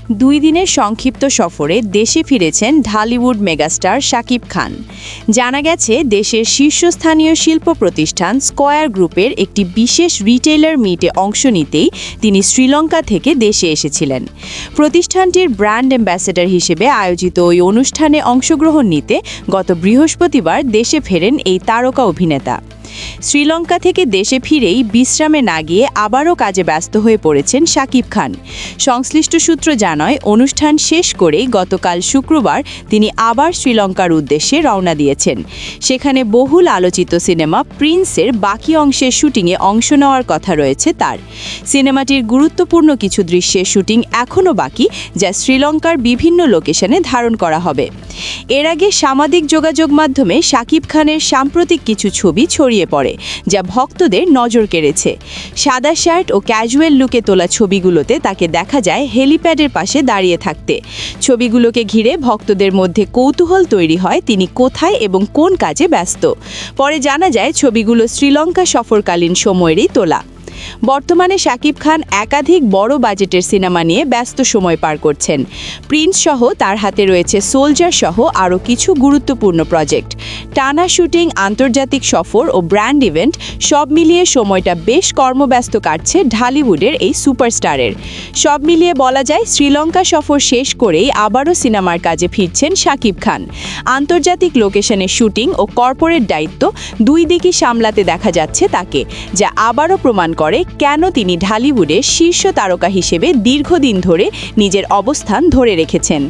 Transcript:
2 দিনের সংক্ষিপ্ত সফরে দেশে ফিরেছেন ঢালিউড মেগাস্টার শাকিব খান। জানা গেছে দেশের শীর্ষস্থানীয় শিল্প প্রতিষ্ঠান স্কয়ার গ্রুপের একটি বিশেষ রিটেইলার মিটে অংশ নিতেই তিনি শ্রীলঙ্কা থেকে দেশে এসেছিলেন। প্রতিষ্ঠানটির ব্র্যান্ড অ্যাম্বাসেডর হিসেবে আয়োজিত ওই অনুষ্ঠানে অংশগ্রহণ নিতে গত বৃহস্পতিবার দেশে ফেরেন এই তারকা অভিনেতা। শ্রীলঙ্কা থেকে দেশে ফিরেই বিশ্রামে না গিয়ে আবারও কাজে ব্যস্ত হয়ে পড়েছেন শাকিব খান। সংশ্লিষ্ট সূত্র জানায়, অনুষ্ঠান শেষ করেই গতকাল শুক্রবার তিনি আবার শ্রীলঙ্কার উদ্দেশ্যে রওনা দিয়েছেন। সেখানে বহুল আলোচিত সিনেমা প্রিন্সের বাকি অংশের শুটিংয়ে অংশ নেওয়ার কথা রয়েছে তার। সিনেমাটির গুরুত্বপূর্ণ কিছু দৃশ্যের শুটিং এখনও বাকি, যা শ্রীলঙ্কার বিভিন্ন লোকেশনে ধারণ করা হবে। এর আগে সামাজিক যোগাযোগ মাধ্যমে শাকিব খানের সাম্প্রতিক কিছু ছবি ছড়িয়ে পড়ে, যা ভক্তদের নজর কেড়েছে। সাদা শার্ট ও ক্যাজুয়াল লুকে তোলা ছবিগুলোতে তাকে দেখা যায় হেলিপ্যাডের পাশে দাঁড়িয়ে থাকতে। ছবিগুলোকে ঘিরে ভক্তদের মধ্যে কৌতূহল তৈরি হয় তিনি কোথায় এবং কোন কাজে ব্যস্ত। পরে জানা যায় ছবিগুলো শ্রীলঙ্কা সফরকালীন সময়েরই তোলা। বর্তমানে শাকিব খান একাধিক বড় বাজেটের সিনেমা নিয়ে ব্যস্ত সময় পার করছেন। প্রিন্স সহ তার হাতে রয়েছে সোলজার সহ আরও কিছু গুরুত্বপূর্ণ প্রজেক্ট। টানা শুটিং, আন্তর্জাতিক সফর ও ব্র্যান্ড ইভেন্ট সব মিলিয়ে সময়টা বেশ কর্মব্যস্ত কাটছে ঢালিউডের এই সুপারস্টারের। সব মিলিয়ে বলা যায়, শ্রীলঙ্কা সফর শেষ করেই আবারও সিনেমার কাজে ফিরছেন শাকিব খান। আন্তর্জাতিক লোকেশনে শুটিং ও কর্পোরেট দায়িত্ব দুই দিকই সামলাতে দেখা যাচ্ছে তাকে, যা আবারও প্রমাণ করে কেন তিনি ঢালিউডের শীর্ষ তারকা হিসেবে দীর্ঘদিন ধরে নিজের অবস্থান ধরে রেখেছেন।